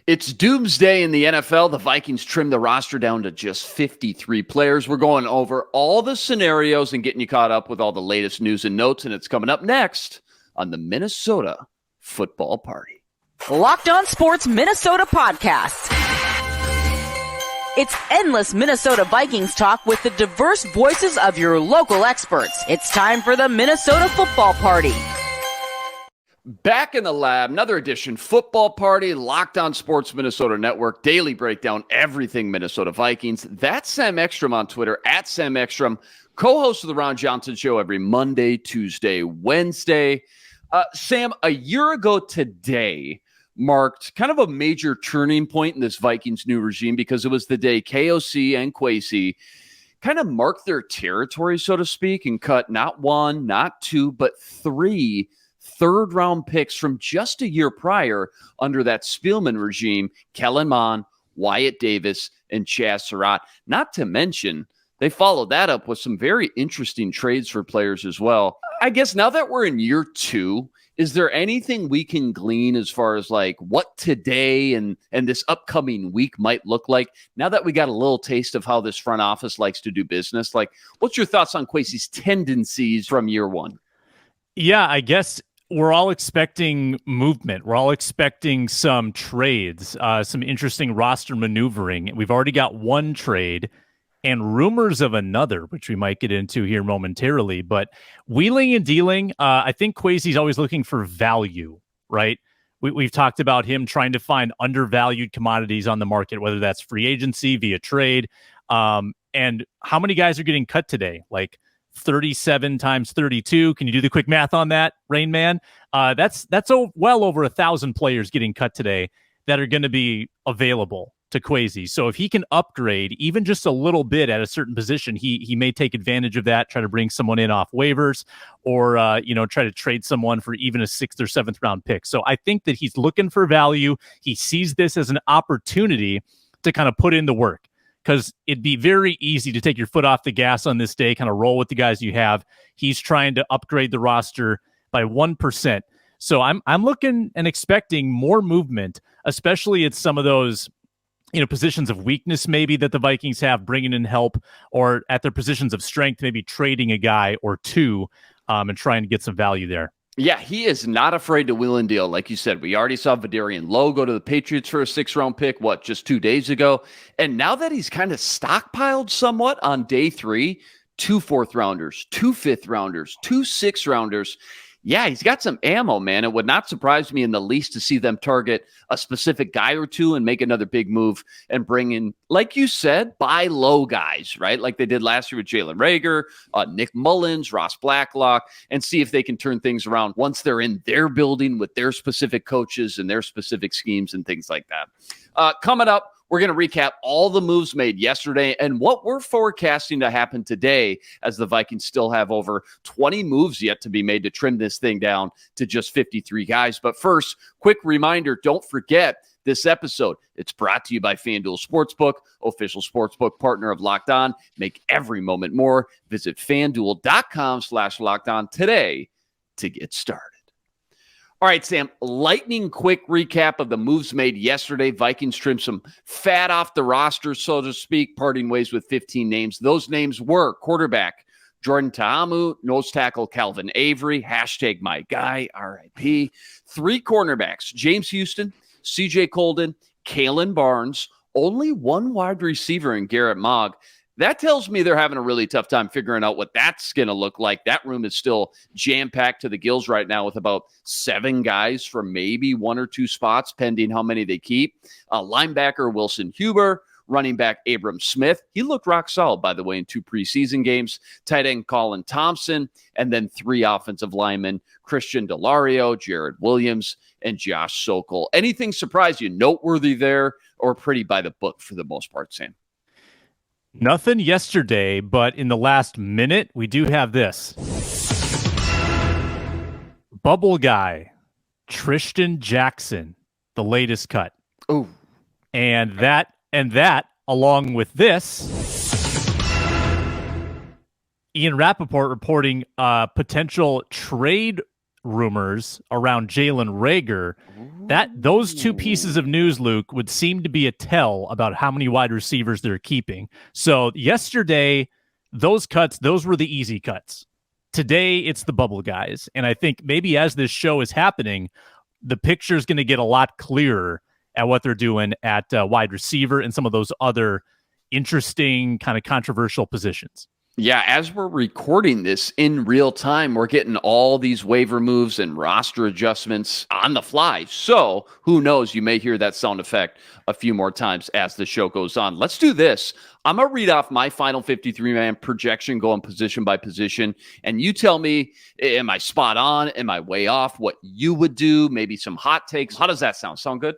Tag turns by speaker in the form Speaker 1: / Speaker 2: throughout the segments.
Speaker 1: It's doomsday in the NFL. The Vikings trimmed the roster down to just 53 players. We're going over all the scenarios and getting you caught up with all the latest news and notes, and it's coming up next on the Minnesota Football Party.
Speaker 2: Locked On Sports Minnesota Podcast. It's endless Minnesota Vikings talk with the diverse voices of your local experts. It's time for the Minnesota Football Party.
Speaker 1: Back in the lab, another edition, Football Party, Locked On Sports Minnesota Network, daily breakdown, everything Minnesota Vikings. That's Sam Ekstrom on Twitter, at Sam Ekstrom, co-host of the Ron Johnson Show every Monday, Tuesday, Wednesday. Sam, a year ago today marked kind of a major turning point in this Vikings new regime because it was the day KOC and Kwesi kind of marked their territory, so to speak, and cut not one, not two, but three third-round picks from just a year prior under that Spielman regime, Kellen Mond, Wyatt Davis, and Chaz Surratt. Not to mention, they followed that up with some very interesting trades for players as well. I guess now that we're in year two, is there anything we can glean as far as like what today and this upcoming week might look like now that we got a little taste of how this front office likes to do business? Like, what's your thoughts on Kwesi's tendencies from year one?
Speaker 3: Yeah, I guess we're all expecting movement. We're all expecting some trades, some interesting roster maneuvering. We've already got one trade and rumors of another, which we might get into here momentarily. But wheeling and dealing, I think Kwesi's always looking for value, right? We've talked about him trying to find undervalued commodities on the market, whether that's free agency, via trade. And how many guys are getting cut today? Like 37 times 32. Can you do the quick math on that, Rain Man? That's well over 1,000 players getting cut today that are going to be available to Kwesi. So if he can upgrade even just a little bit at a certain position, he may take advantage of that, try to bring someone in off waivers, or try to trade someone for even a 6th or 7th round pick. So I think that he's looking for value. He sees this as an opportunity to kind of put in the work, because it'd be very easy to take your foot off the gas on this day, kind of roll with the guys you have. He's trying to upgrade the roster by 1%. So I'm looking and expecting more movement, especially at some of those positions of weakness maybe that the Vikings have, bringing in help, or at their positions of strength, maybe trading a guy or two and trying to get some value there.
Speaker 1: Yeah, he is not afraid to wheel and deal. Like you said, we already saw Vidarian Lowe go to the Patriots for a 6th-round pick, just 2 days ago? And now that he's kind of stockpiled somewhat on day 3, 2 4th-rounders, 2 5th-rounders, 2 6th-rounders, yeah, he's got some ammo, man. It would not surprise me in the least to see them target a specific guy or two and make another big move and bring in, like you said, buy low guys, right? Like they did last year with Jalen Reagor, Nick Mullins, Ross Blacklock, and see if they can turn things around once they're in their building with their specific coaches and their specific schemes and things like that. Coming up, we're going to recap all the moves made yesterday and what we're forecasting to happen today, as the Vikings still have over 20 moves yet to be made to trim this thing down to just 53 guys. But first, quick reminder, don't forget this episode. It's brought to you by FanDuel Sportsbook, official sportsbook partner of Locked On. Make every moment more. Visit FanDuel.com/LockedOn today to get started. All right, Sam, lightning quick recap of the moves made yesterday. Vikings trimmed some fat off the roster, so to speak, parting ways with 15 names. Those names were quarterback Jordan Ta'amu, nose tackle Calvin Avery, #myguy, RIP. 3 cornerbacks, James Houston, CJ Colden, Kalen Barnes, only 1 wide receiver in Garrett Mogg. That tells me they're having a really tough time figuring out what that's going to look like. That room is still jam-packed to the gills right now with about 7 guys for maybe 1 or 2 spots, pending how many they keep. Linebacker Wilson Huber, running back Abram Smith. He looked rock solid, by the way, in 2 preseason games. Tight end Colin Thompson, and then 3 offensive linemen, Christian Delario, Jared Williams, and Josh Sokol. Anything surprise you noteworthy there, or pretty by the book for the most part, Sam?
Speaker 3: Nothing yesterday, but in the last minute, we do have this. Bubble guy, Tristan Jackson, the latest cut.
Speaker 1: Oh.
Speaker 3: And that, along with this, Ian Rappaport reporting potential trade rumors around Jalen Reagor, that those two pieces of news, Luke, would seem to be a tell about how many wide receivers they're keeping. So yesterday, those cuts, those were the easy cuts. Today, it's the bubble guys. And I think maybe as this show is happening, the picture is going to get a lot clearer at what they're doing at wide receiver and some of those other interesting kind of controversial positions.
Speaker 1: Yeah, as we're recording this in real time, we're getting all these waiver moves and roster adjustments on the fly. So who knows? You may hear that sound effect a few more times as the show goes on. Let's do this. I'm going to read off my final 53-man projection going position by position. And you tell me, am I spot on? Am I way off? What you would do? Maybe some hot takes. How does that sound? Sound good?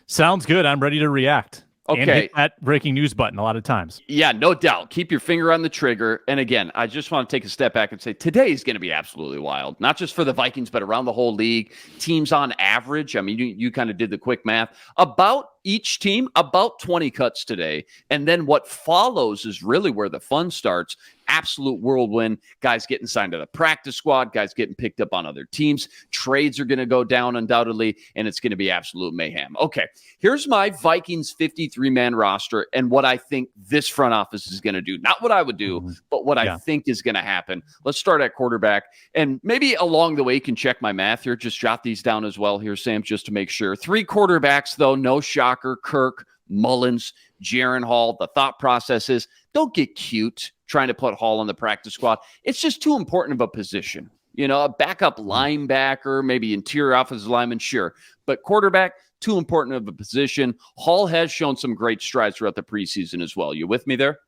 Speaker 3: Sounds good. I'm ready to react.
Speaker 1: Okay.
Speaker 3: And hit that breaking news button a lot of times.
Speaker 1: Yeah, no doubt. Keep your finger on the trigger. And again, I just want to take a step back and say today is going to be absolutely wild, not just for the Vikings, but around the whole league. Teams on average, I mean, you kind of did the quick math, about each team, about 20 cuts today. And then what follows is really where the fun starts. Absolute whirlwind. Guys getting signed to the practice squad, guys getting picked up on other teams. Trades are going to go down undoubtedly, and it's going to be absolute mayhem. Okay, here's my Vikings 53-man roster and what I think this front office is going to do. Not what I would do, but what I think is going to happen. Let's start at quarterback, and maybe along the way you can check my math here. Just jot these down as well here, Sam, just to make sure. 3 quarterbacks, though, no shocker. Kirk, Mullins, Jaren Hall. The thought process is don't get cute trying to put Hall on the practice squad. It's just too important of a position. You know, a backup linebacker, maybe interior offensive lineman, sure. But quarterback, too important of a position. Hall has shown some great strides throughout the preseason as well. You with me there?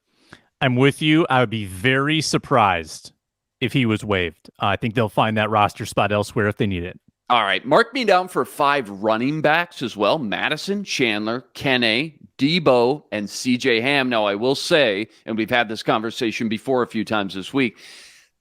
Speaker 3: I'm with you. I would be very surprised if he was waived. I think they'll find that roster spot elsewhere if they need it.
Speaker 1: All right, mark me down for 5 running backs as well. Madison, Chandler, Kene, Debo, and CJ Ham. Now, I will say, and we've had this conversation before a few times this week,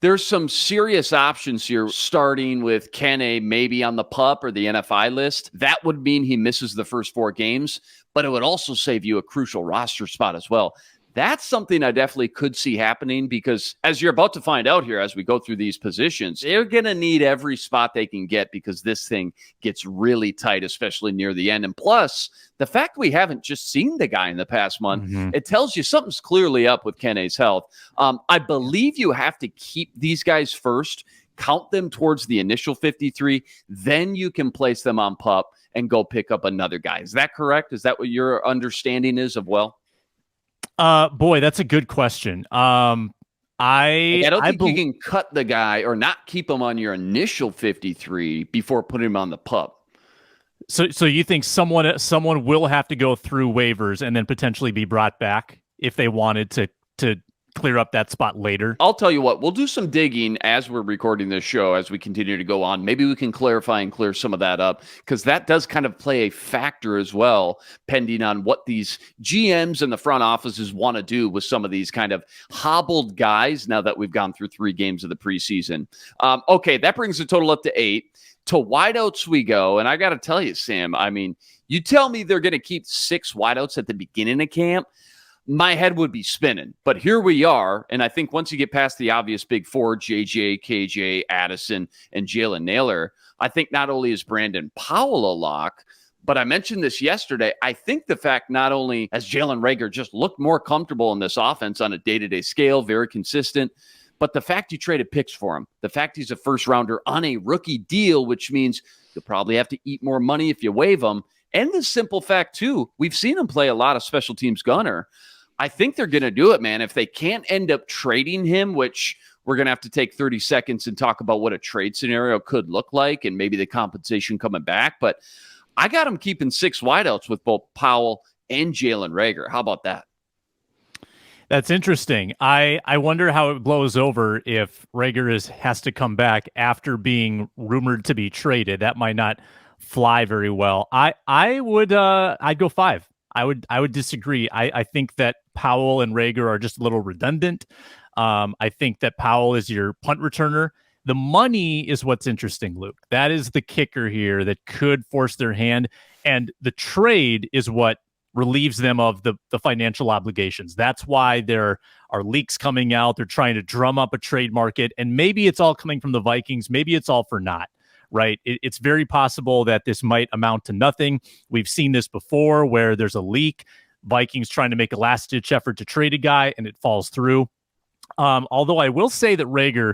Speaker 1: there's some serious options here, starting with Kene maybe on the PUP or the NFI list. That would mean he misses the first 4 games, but it would also save you a crucial roster spot as well. That's something I definitely could see happening because, as you're about to find out here as we go through these positions, they're going to need every spot they can get because this thing gets really tight, especially near the end. And plus, the fact we haven't just seen the guy in the past month, it tells you something's clearly up with Kene's health. I believe you have to keep these guys first, count them towards the initial 53, then you can place them on PUP and go pick up another guy. Is that correct? Is that what your understanding is of well?
Speaker 3: Boy, that's a good question. I
Speaker 1: don't think you can cut the guy or not keep him on your initial 53 before putting him on the PUP.
Speaker 3: So you think someone will have to go through waivers and then potentially be brought back if they wanted to clear up that spot later?
Speaker 1: I'll tell you what, we'll do some digging as we're recording this show, as we continue to go on. Maybe we can clarify and clear some of that up because that does kind of play a factor as well, pending on what these GMs and the front offices want to do with some of these kind of hobbled guys now that we've gone through 3 games of the preseason. Okay, that brings the total up to 8. To wideouts we go, and I got to tell you, Sam, I mean, you tell me they're going to keep 6 wideouts at the beginning of camp, my head would be spinning. But here we are, and I think once you get past the obvious big 4, JJ, KJ, Addison, and Jalen Naylor, I think not only is Brandon Powell a lock, but I mentioned this yesterday, I think the fact not only has Jalen Reagor just looked more comfortable in this offense on a day-to-day scale, very consistent, but the fact you traded picks for him, the fact he's a first-rounder on a rookie deal, which means you'll probably have to eat more money if you waive him, and the simple fact, too, we've seen him play a lot of special teams gunner. I think they're going to do it, man. If they can't end up trading him, which we're going to have to take 30 seconds and talk about what a trade scenario could look like and maybe the compensation coming back. But I got him keeping 6 wideouts with both Powell and Jalen Reagor. How about that?
Speaker 3: That's interesting. I wonder how it blows over if Reagor has to come back after being rumored to be traded. That might not fly very well. I'd go 5. I would disagree. I think that Powell and Reagor are just a little redundant. I think that Powell is your punt returner. The money is what's interesting, Luke. That is the kicker here that could force their hand. And the trade is what relieves them of the financial obligations. That's why there are leaks coming out. They're trying to drum up a trade market, and maybe it's all coming from the Vikings. Maybe it's all for naught, right? It's very possible that this might amount to nothing. We've seen this before where there's a leak, Vikings trying to make a last-ditch effort to trade a guy, and it falls through. Although I will say that Reagor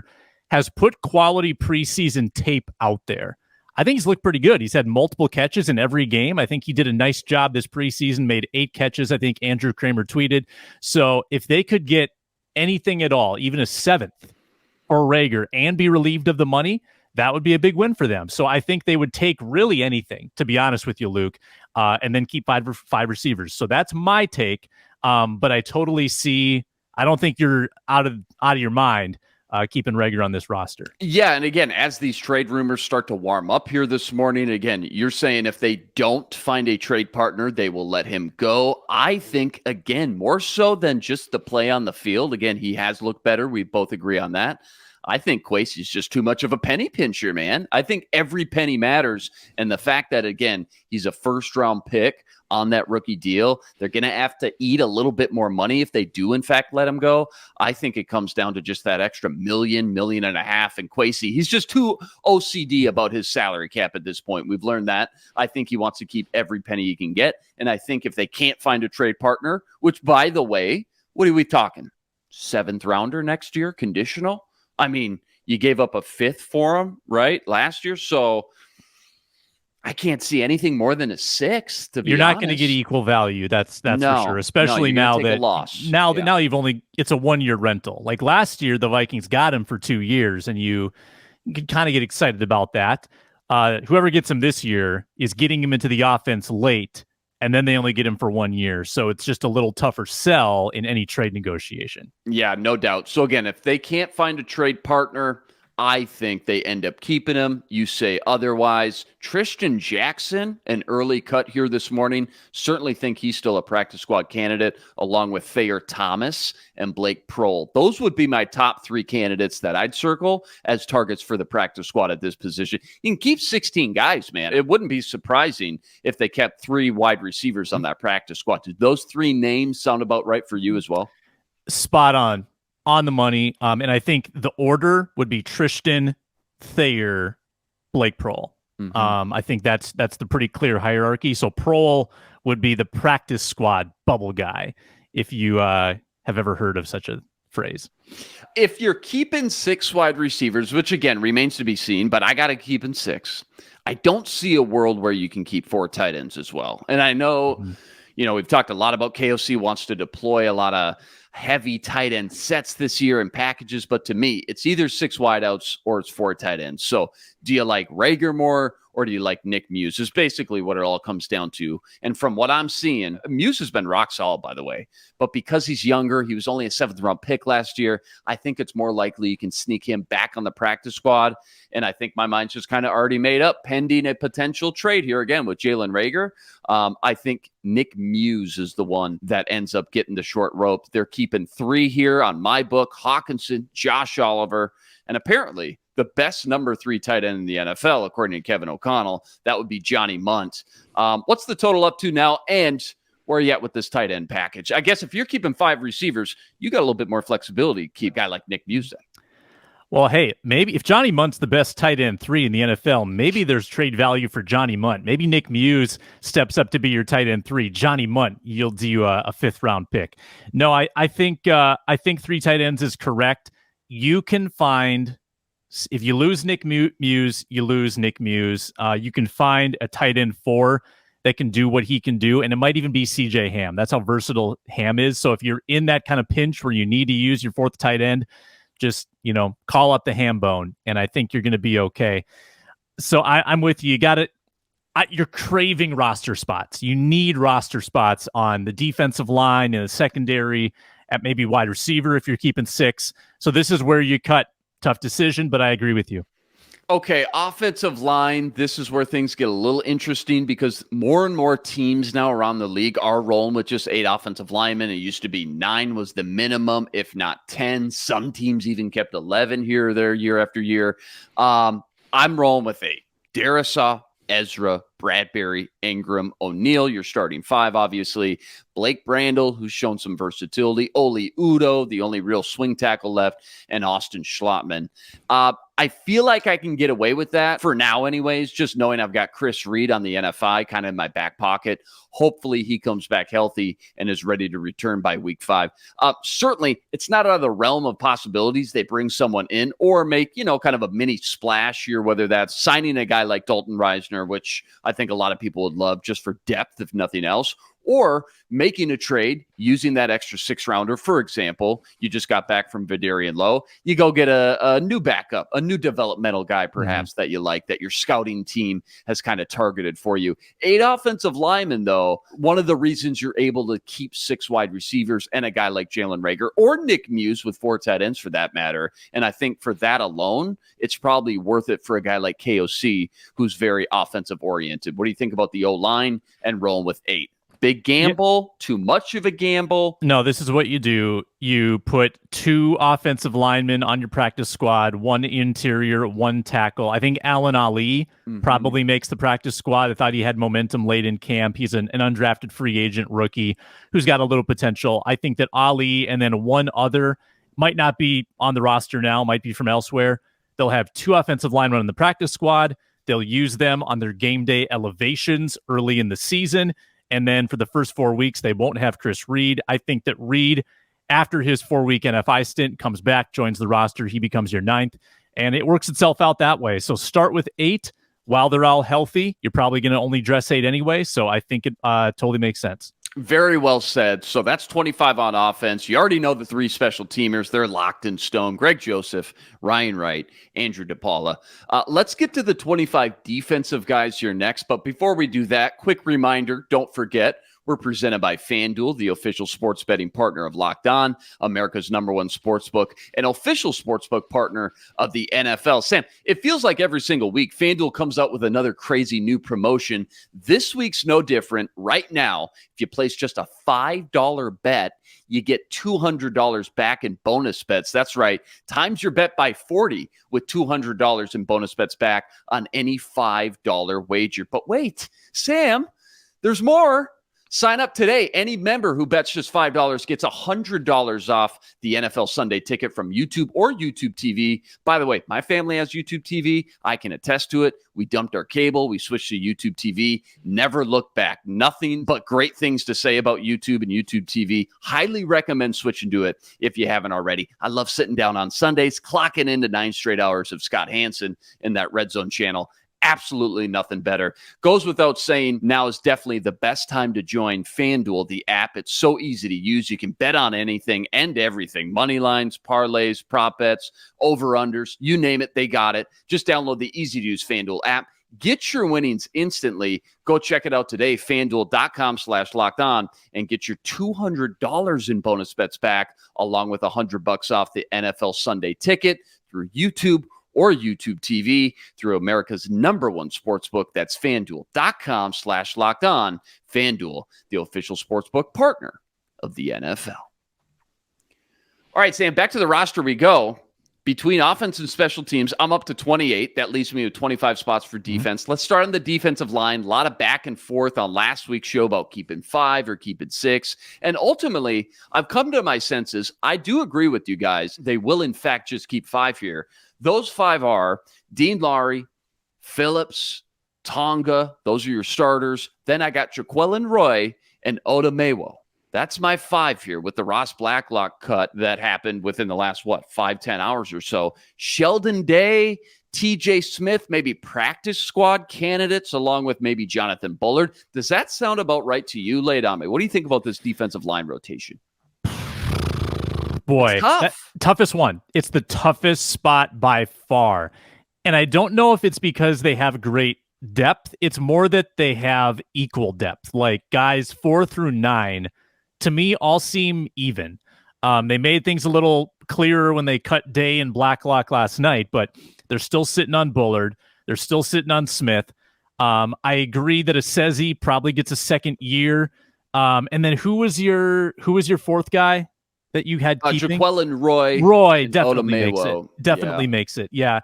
Speaker 3: has put quality preseason tape out there. I think he's looked pretty good. He's had multiple catches in every game. I think he did a nice job this preseason, made 8 catches, I think Andrew Kramer tweeted. So if they could get anything at all, even a 7th for Reagor and be relieved of the money, that would be a big win for them. So I think they would take really anything, to be honest with you, Luke, and then keep five receivers. So that's my take. But I totally see, I don't think you're out of your mind keeping Reagor on this roster.
Speaker 1: Yeah, and again, as these trade rumors start to warm up here this morning, again, you're saying if they don't find a trade partner, they will let him go. I think, again, more so than just the play on the field. Again, he has looked better. We both agree on that. I think Kwesi is just too much of a penny pincher, man. I think every penny matters. And the fact that, again, he's a first-round pick on that rookie deal, they're going to have to eat a little bit more money if they do, in fact, let him go. I think it comes down to just that extra $1.5 million. And Kwesi, he's just too OCD about his salary cap at this point. We've learned that. I think he wants to keep every penny he can get. And I think if they can't find a trade partner, which, by the way, what are we talking? 7th rounder next year, conditional? I mean, you gave up a 5th for him, right, last year. So I can't see anything more than a 6th. To be
Speaker 3: You're not
Speaker 1: honest,
Speaker 3: going to get equal value. That's for sure. Especially now that now you've only, it's a 1-year rental. Like last year, the Vikings got him for 2 years, and you can kind of get excited about that. Whoever gets him this year is getting him into the offense late, and then they only get him for 1 year. So it's just a little tougher sell in any trade negotiation.
Speaker 1: Yeah, no doubt. So again, if they can't find a trade partner, I think they end up keeping him. You say otherwise. Tristan Jackson, an early cut here this morning. Certainly think he's still a practice squad candidate, along with Thayer Thomas and Blake Prohl. Those would be my top 3 candidates that I'd circle as targets for the practice squad at this position. You can keep 16 guys, man. It wouldn't be surprising if they kept 3 wide receivers on that practice squad. Did those 3 names sound about right for you as well?
Speaker 3: Spot on the money. And I think the order would be Tristan, Thayer, Blake Prohl. Mm-hmm. I think that's the pretty clear hierarchy. So Prohl would be the practice squad bubble guy, if you have ever heard of such a phrase.
Speaker 1: If you're keeping 6 wide receivers, which again remains to be seen, but I got to keep in 6, I don't see a world where you can keep 4 tight ends as well. And I know, we've talked a lot about KOC wants to deploy a lot of heavy tight end sets this year and packages, but to me, it's either 6 wideouts or it's 4 tight ends. So do you like Reagor more or do you like Nick Muse? Is basically what it all comes down to. And from what I'm seeing, Muse has been rock solid, by the way, but because he's younger, he was only a 7th round pick last year. I think it's more likely you can sneak him back on the practice squad. And I think my mind's just kind of already made up pending a potential trade here again with Jalen Reagor. I think Nick Muse is the one that ends up getting the short rope. They're keeping 3 here on my book: Hawkinson, Josh Oliver, and apparently the best number 3 tight end in the NFL, according to Kevin O'Connell. That would be Johnny Munt. What's the total up to now? And where are you at with this tight end package? I guess if you're keeping 5 receivers, you got a little bit more flexibility to keep a guy like Nick Muse then.
Speaker 3: Well, hey, maybe if Johnny Munt's the best tight end 3 in the NFL, maybe there's trade value for Johnny Munt. Maybe Nick Muse steps up to be your tight end 3. Johnny Munt yields you a 5th round pick. No, I think 3 tight ends is correct. You can find, if you lose Nick Muse, you lose Nick Muse. You can find a tight end 4 that can do what he can do, and it might even be CJ Ham. That's how versatile Ham is. So if you're in that kind of pinch where you need to use your 4th tight end, just, call up the ham bone, and I think you're going to be okay. So I'm with you. You got it. You're craving roster spots. You need roster spots on the defensive line and the secondary, at maybe wide receiver if you're keeping 6. So this is where you cut. Tough decision, but I agree with you.
Speaker 1: Okay, offensive line, this is where things get a little interesting because more and more teams now around the league are rolling with just 8 offensive linemen. It used to be 9 was the minimum, if not 10. Some teams even kept 11 here or there year after year. I'm rolling with 8. Darrisaw, Ezra, Bradbury, Ingram, O'Neal, your starting five, obviously. Blake Brandel, who's shown some versatility. Oli Udo, the only real swing tackle left, and Austin Schlottman. I feel like I can get away with that for now anyways, just knowing I've got Chris Reed on the NFI kind of in my back pocket. Hopefully he comes back healthy and is ready to return by week 5. Certainly, it's not out of the realm of possibilities they bring someone in or make, kind of a mini splash here, whether that's signing a guy like Dalton Reisner, which I think a lot of people would love just for depth, if nothing else, or making a trade using that extra 6-rounder. For example, you just got back from Vidarian Lowe. You go get a new backup, a new developmental guy, perhaps, that you like, that your scouting team has kind of targeted for you. 8 offensive linemen, though, one of the reasons you're able to keep 6 wide receivers and a guy like Jalen Reagor or Nick Muse with 4 tight ends for that matter. And I think for that alone, it's probably worth it for a guy like KOC, who's very offensive oriented. What do you think about the O-line and rolling with 8? Big gamble, too much of a gamble?
Speaker 3: No, this is what you do. You put 2 offensive linemen on your practice squad, 1 interior, 1 tackle. I think Alan Ali probably makes the practice squad. I thought he had momentum late in camp. He's an undrafted free agent rookie who's got a little potential. I think that Ali and then 1 other might not be on the roster now, might be from elsewhere. They'll have 2 offensive linemen on the practice squad. They'll use them on their game day elevations early in the season. And then for the first 4 weeks, they won't have Chris Reed. I think that Reed, after his 4-week NFI stint, comes back, joins the roster. He becomes your 9th, and it works itself out that way. So start with 8 while they're all healthy. You're probably going to only dress 8 anyway, so I think it totally makes sense.
Speaker 1: Very well said. So that's 25 on offense. You already know the 3 special teamers. They're locked in stone. Greg Joseph, Ryan Wright, Andrew DePaula. Let's get to the 25 defensive guys here next. But before we do that, quick reminder, don't forget, we're presented by FanDuel, the official sports betting partner of Locked On, America's #1 sportsbook, and official sportsbook partner of the NFL. Sam, it feels like every single week, FanDuel comes out with another crazy new promotion. This week's no different. Right now, if you place just a $5 bet, you get $200 back in bonus bets. That's right. Times your bet by 40 with $200 in bonus bets back on any $5 wager. But wait, Sam, there's more. Sign up today. Any member who bets just $5 gets $100 off the NFL Sunday ticket from YouTube or YouTube TV. By the way, my family has YouTube TV. I can attest to it. We dumped our cable. We switched to YouTube TV. Never looked back. Nothing but great things to say about YouTube and YouTube TV. Highly recommend switching to it if you haven't already. I love sitting down on Sundays, clocking into 9 straight hours of Scott Hansen in that Red Zone channel. Absolutely nothing better. Goes without saying, now is definitely the best time to join FanDuel, the app. It's so easy to use. You can bet on anything and everything. Money lines, parlays, prop bets, over-unders, you name it, they got it. Just download the easy-to-use FanDuel app. Get your winnings instantly. Go check it out today, FanDuel.com/lockedon, and get your $200 in bonus bets back, along with $100 off the NFL Sunday ticket through YouTube or YouTube TV through America's #1 sportsbook. That's FanDuel.com/lockedon. FanDuel, the official sportsbook partner of the NFL. All right, Sam, back to the roster we go. Between offense and special teams, I'm up to 28. That leaves me with 25 spots for defense. Let's start on the defensive line. A lot of back and forth on last week's show about keeping 5 or keeping 6. And ultimately, I've come to my senses. I do agree with you guys. They will, in fact, just keep 5 here. Those 5 are Dean Lowry, Phillips, Tonga. Those are your starters. Then I got Jaquelin Roy and Otomewo. That's my 5 here with the Ross Blacklock cut that happened within the last, 5-10 hours or so. Sheldon Day, TJ Smith, maybe practice squad candidates, along with maybe Jonathan Bullard. Does that sound about right to you? Lay it on me. What do you think about this defensive line rotation?
Speaker 3: Boy, toughest one. It's the toughest spot by far. And I don't know if it's because they have great depth. It's more that they have equal depth. Like guys 4 through 9, to me, all seem even. They made things a little clearer when they cut Day and Blacklock last night, but they're still sitting on Bullard. They're still sitting on Smith. I agree that Esezi probably gets a second year. And then who was your 4th guy that you had?
Speaker 1: Jaquelin Roy.
Speaker 3: Roy definitely makes it. Definitely makes it. Yeah.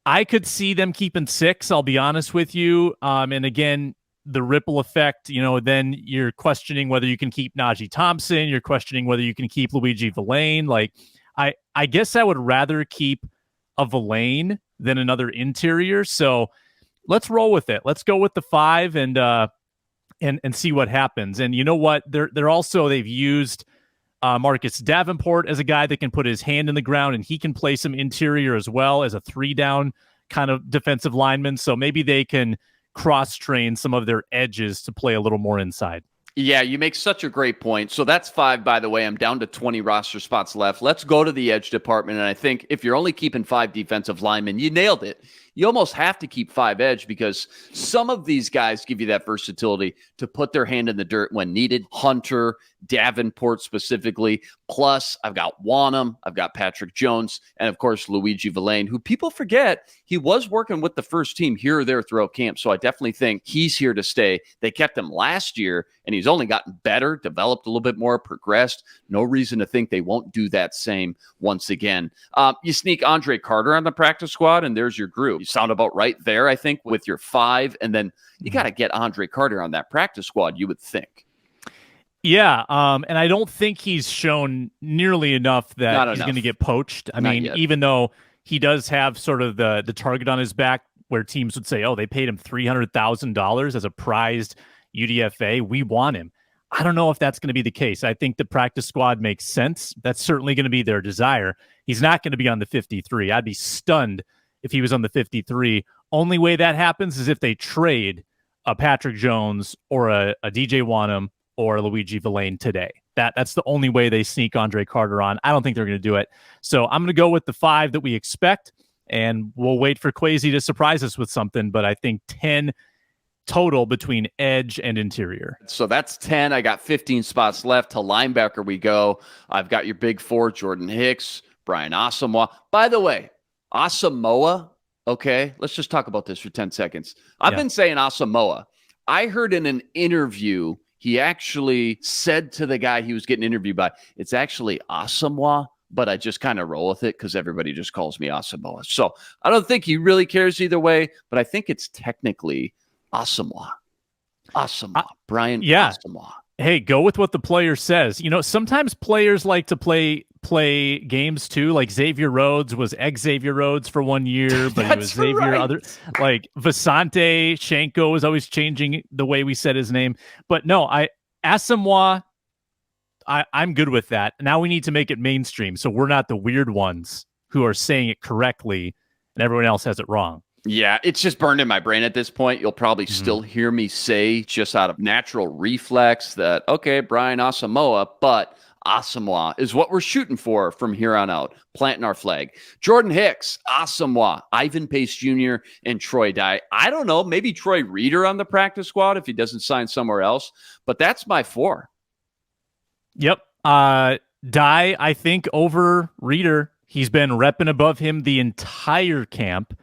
Speaker 3: I could see them keeping 6, I'll be honest with you. And again, the ripple effect, then you're questioning whether you can keep Najee Thompson. You're questioning whether you can keep Luigi Villain. Like, I guess I would rather keep a Villain than another interior. So let's roll with it. Let's go with the 5 and see what happens. And you know what? They've used Marcus Davenport as a guy that can put his hand in the ground, and he can play some interior as well as a 3-down kind of defensive lineman. So maybe they can cross-train some of their edges to play a little more inside.
Speaker 1: Yeah, you make such a great point. So that's 5, by the way. I'm down to 20 roster spots left. Let's go to the edge department. And I think if you're only keeping 5 defensive linemen, you nailed it. You almost have to keep 5 edge because some of these guys give you that versatility to put their hand in the dirt when needed. Hunter, Davenport specifically. Plus, I've got Wanham, I've got Patrick Jones, and of course, Luigi Villain, who people forget he was working with the first team here or there throughout camp. So I definitely think he's here to stay. They kept him last year, and he's only gotten better, developed a little bit more, progressed. No reason to think they won't do that same once again. You sneak Andre Carter on the practice squad, and there's your group. You sound about right there, I think, with your 5, and then you got to get Andre Carter on that practice squad, you would think.
Speaker 3: Yeah, and I don't think he's shown nearly enough that he's going to get poached. I mean, even though he does have sort of the target on his back where teams would say, oh, they paid him $300,000 as a prized UDFA. We want him. I don't know if that's going to be the case. I think the practice squad makes sense. That's certainly going to be their desire. He's not going to be on the 53. I'd be stunned if he was on the 53. Only way that happens is if they trade a Patrick Jones or a DJ Wanham or Luigi Villain today. That's the only way they sneak Andre Carter on. I don't think they're going to do it. So I'm going to go with the 5 that we expect, and we'll wait for Kwesi to surprise us with something, but I think 10 total between edge and interior.
Speaker 1: So that's 10. I got 15 spots left. To linebacker we go. I've got your big 4, Jordan Hicks, Brian Asamoah. By the way, Asamoah, okay, let's just talk about this for 10 seconds. I've been saying Asamoah. I heard in an interview, he actually said to the guy he was getting interviewed by, it's actually Asamoah, but I just kind of roll with it because everybody just calls me Asamoah. So I don't think he really cares either way, but I think it's technically Asamoah. Brian Asamoah.
Speaker 3: Hey, go with what the player says. Sometimes players like to play games too. Like Xavier Rhodes was Xavier Rhodes for 1 year, but he was Xavier other. Like Vasante Shenko was always changing the way we said his name. But no, Asamoah, I'm good with that. Now we need to make it mainstream, so we're not the weird ones who are saying it correctly and everyone else has it wrong.
Speaker 1: Yeah, it's just burned in my brain at this point. You'll probably still hear me say just out of natural reflex that, okay, Brian Asamoah, but Asamoah is what we're shooting for from here on out, planting our flag. Jordan Hicks, Asamoah, Ivan Pace Jr., and Troy Dye. I don't know, maybe Troy Reader on the practice squad if he doesn't sign somewhere else, but that's my 4.
Speaker 3: Yep. Dye, I think, over Reader. He's been repping above him the entire camp.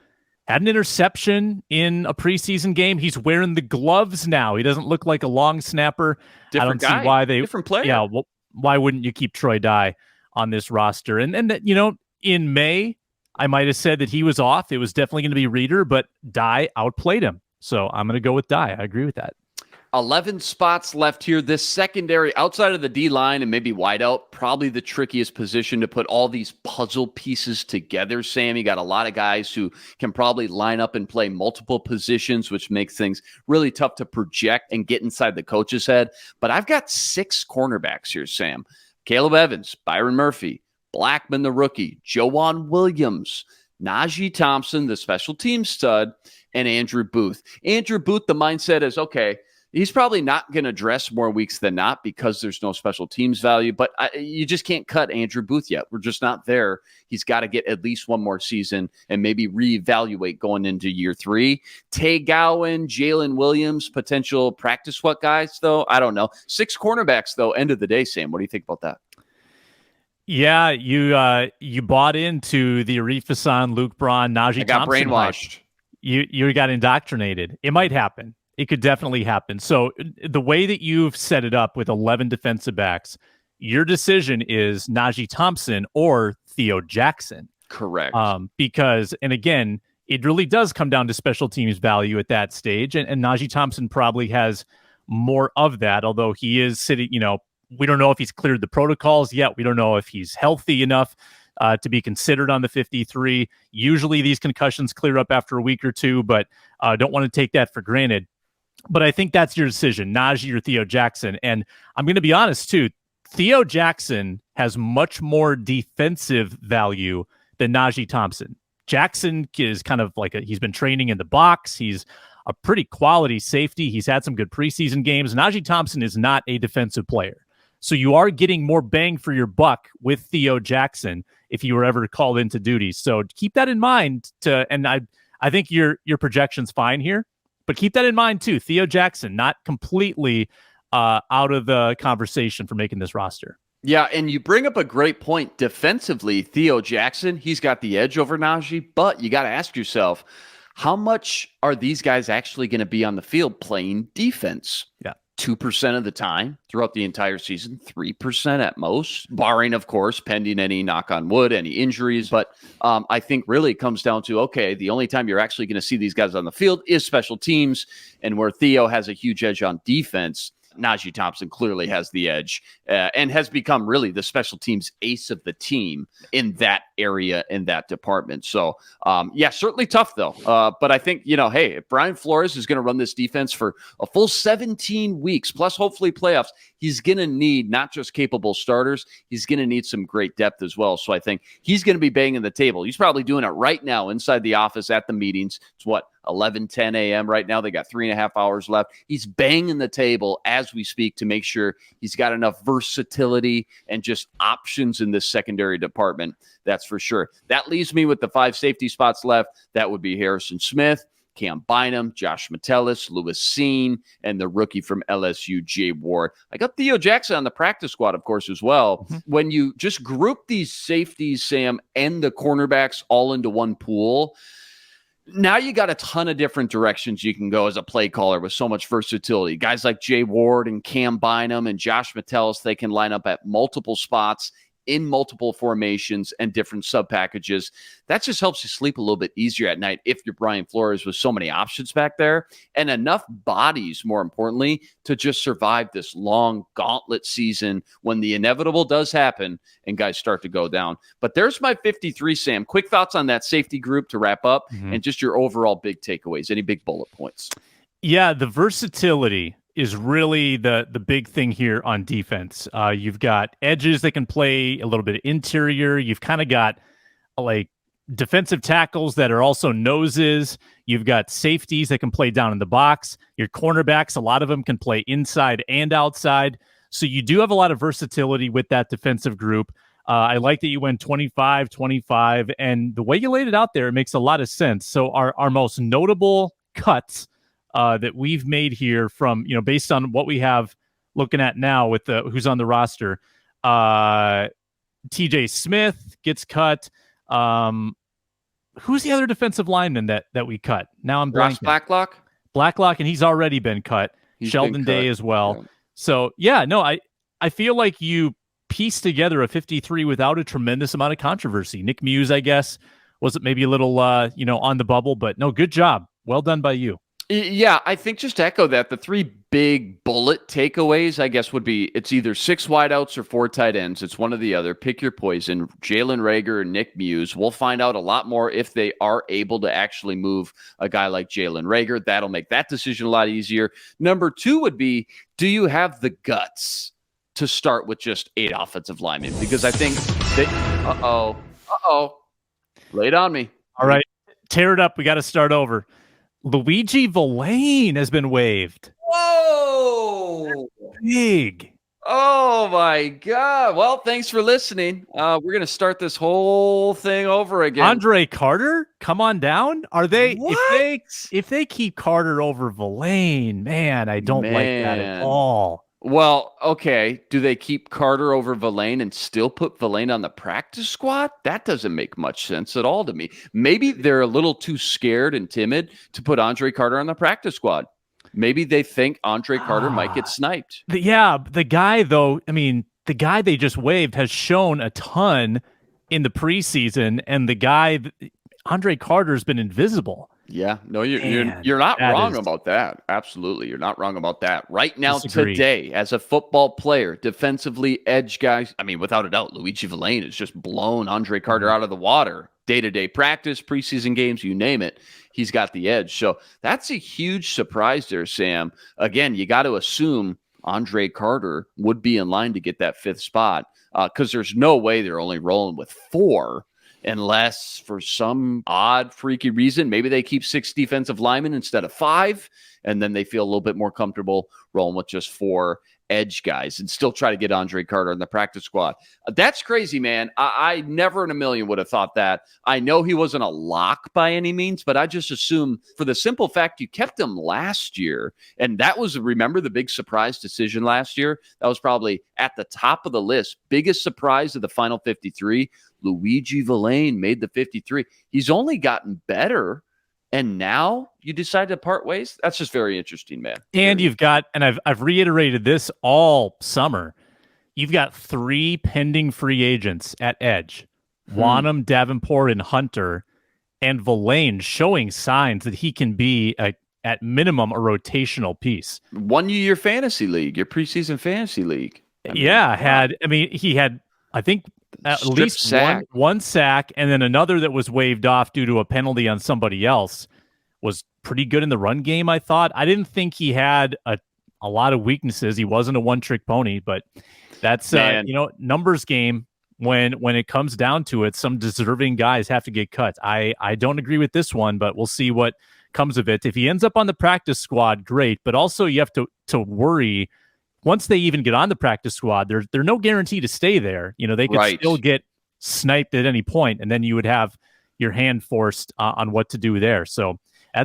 Speaker 3: Had an interception in a preseason game. He's wearing the gloves now. He doesn't look like a long snapper.
Speaker 1: Different
Speaker 3: I don't
Speaker 1: guy.
Speaker 3: see why they
Speaker 1: different player.
Speaker 3: Yeah, well, why wouldn't you keep Troy Dye on this roster? And in May, I might have said that he was off. It was definitely going to be Reader, but Dye outplayed him. So I'm going to go with Dye. I agree with that.
Speaker 1: 11 spots left here. This secondary, outside of the D-line and maybe wideout, probably the trickiest position to put all these puzzle pieces together, Sam. You got a lot of guys who can probably line up and play multiple positions, which makes things really tough to project and get inside the coach's head. But I've got 6 cornerbacks here, Sam. Caleb Evans, Byron Murphy, Blackman the rookie, Joanne Williams, Najee Thompson, the special team stud, and Andrew Booth. Andrew Booth, the mindset is, okay, he's probably not going to dress more weeks than not because there's no special teams value, but you just can't cut Andrew Booth yet. We're just not there. He's got to get at least one more season and maybe reevaluate going into year 3. Tay Gowan, Jalen Williams, potential practice squad guys, though. I don't know. 6 cornerbacks, though, end of the day, Sam. What do you think about that?
Speaker 3: Yeah, you bought into the Arif Hassan, Luke Braun, Najee Thompson.
Speaker 1: I got brainwashed.
Speaker 3: You got indoctrinated. It might happen. It could definitely happen. So the way that you've set it up with 11 defensive backs, your decision is Najee Thompson or Theo Jackson.
Speaker 1: Correct.
Speaker 3: Because, and again, it really does come down to special teams value at that stage. And Najee Thompson probably has more of that, although he is sitting, we don't know if he's cleared the protocols yet. We don't know if he's healthy enough to be considered on the 53. Usually these concussions clear up after a week or two, but don't want to take that for granted. But I think that's your decision, Najee or Theo Jackson. And I'm going to be honest, too. Theo Jackson has much more defensive value than Najee Thompson. Jackson is kind of like he's been training in the box. He's a pretty quality safety. He's had some good preseason games. Najee Thompson is not a defensive player. So you are getting more bang for your buck with Theo Jackson if you were ever called into duty. So keep that in mind. And I think your projection's fine here, but keep that in mind too. Theo Jackson, not completely out of the conversation for making this roster.
Speaker 1: Yeah, and you bring up a great point. Defensively, Theo Jackson, he's got the edge over Najee, but you got to ask yourself, how much are these guys actually going to be on the field playing defense?
Speaker 3: Yeah.
Speaker 1: 2% of the time throughout the entire season, 3% at most, barring, of course, pending any, knock on wood, any injuries. But I think really it comes down to, okay, the only time you're actually going to see these guys on the field is special teams, and where Theo has a huge edge on defense, Najee Thompson clearly has the edge and has become really the special teams ace of the team in that area, in that department. So, yeah, certainly tough, though. But I think, hey, if Brian Flores is going to run this defense for a full 17 weeks, plus hopefully playoffs, he's going to need not just capable starters, he's going to need some great depth as well. So I think he's going to be banging the table. He's probably doing it right now inside the office at the meetings. It's 11:10 a.m. right now. They got 3.5 hours left. He's banging the table as we speak to make sure he's got enough versatility and just options in this secondary department. That's for sure. That leaves me with the 5 safety spots left. That would be Harrison Smith, Cam Bynum, Josh Metellus, Lewis Seen, and the rookie from LSU, Jay Ward. I got Theo Jackson on the practice squad, of course, as well. Mm-hmm. When you just group these safeties, Sam, and the cornerbacks all into one pool, now you got a ton of different directions you can go as a play caller with so much versatility. Guys like Jay Ward and Cam Bynum and Josh Metellus, they can line up at multiple spots in multiple formations and different sub packages. That just helps you sleep a little bit easier at night if you're Brian Flores with so many options back there and enough bodies, more importantly, to just survive this long gauntlet season when the inevitable does happen and guys start to go down. But there's my 53, Sam. Quick thoughts on that safety group to wrap up and just your overall big takeaways. Any big bullet points?
Speaker 3: Yeah, the versatility is really the big thing here on defense. You've got edges that can play a little bit of interior. You've kind of got like defensive tackles that are also noses. You've got safeties that can play down in the box. Your cornerbacks, a lot of them can play inside and outside. So you do have a lot of versatility with that defensive group. I like that you went 25-25, and the way you laid it out there, it makes a lot of sense. So our most notable cuts that we've made here from, based on what we have looking at now with who's on the roster, TJ Smith gets cut. Who's the other defensive lineman that we cut? Now I'm blanking. Blacklock, and he's already been cut. Sheldon Day as well. Yeah. So I feel like you pieced together a 53 without a tremendous amount of controversy. Nick Muse, I guess, was it maybe a little on the bubble, but no, good job. Well done by you.
Speaker 1: Yeah, I think just to echo that, the 3 big bullet takeaways, I guess, would be it's either 6 wideouts or 4 tight ends. It's one or the other. Pick your poison. Jalen Reagor and Nick Muse. We'll find out a lot more if they are able to actually move a guy like Jalen Reagor. That'll make that decision a lot easier. Number 2 would be, do you have the guts to start with just 8 offensive linemen? Because I think lay it on me.
Speaker 3: All right, tear it up. We got to start over. Luigi Villain has been waived.
Speaker 1: Whoa!
Speaker 3: Big.
Speaker 1: Oh, my God. Well, thanks for listening. We're going to start this whole thing over again.
Speaker 3: Andre Carter, come on down. Are they?
Speaker 1: What?
Speaker 3: If they keep Carter over Villain, man, I don't like that at all.
Speaker 1: Well, okay. Do they keep Carter over Villain and still put Villain on the practice squad? That doesn't make much sense at all to me. Maybe they're a little too scared and timid to put Andre Carter on the practice squad. Maybe they think Andre Carter might get sniped.
Speaker 3: The guy, though, the guy they just waived has shown a ton in the preseason, and the guy, Andre Carter's been invisible.
Speaker 1: Yeah, no, you're not wrong about that. Absolutely, you're not wrong about that. Right now, today, as a football player, defensively, edge guys, I mean, without a doubt, Luigi Villain has just blown Andre Carter out of the water. Day-to-day practice, preseason games, you name it, he's got the edge. So that's a huge surprise there, Sam. Again, you got to assume Andre Carter would be in line to get that 5th spot because there's no way they're only rolling with 4. Unless for some odd, freaky reason, maybe they keep 6 defensive linemen instead of 5, and then they feel a little bit more comfortable rolling with just 4 edge guys and still try to get Andre Carter in the practice squad. That's crazy, man. I never in a million would have thought that. I know he wasn't a lock by any means, but I just assume for the simple fact you kept him last year, and that was, remember the big surprise decision last year? That was probably at the top of the list. Biggest surprise of the final 53. Luigi Villain made the 53. He's only gotten better, and now you decide to part ways? That's just very interesting, man.
Speaker 3: And you've got, and I've reiterated this all summer, you've got 3 pending free agents at edge. Wanham, Davenport, and Hunter, and Villain showing signs that he can be, at minimum, a rotational piece.
Speaker 1: Won you your fantasy league, your preseason fantasy league.
Speaker 3: He had, I think, at least one sack, and then another that was waved off due to a penalty on somebody else. Was pretty good in the run game, I thought. I didn't think he had a lot of weaknesses. He wasn't a one-trick pony, but that's numbers game. When it comes down to it, some deserving guys have to get cut. I don't agree with this one, but we'll see what comes of it. If he ends up on the practice squad, great. But also you have to worry. Once they even get on the practice squad, they're no guarantee to stay there. They could still get sniped at any point, and then you would have your hand forced on what to do there. So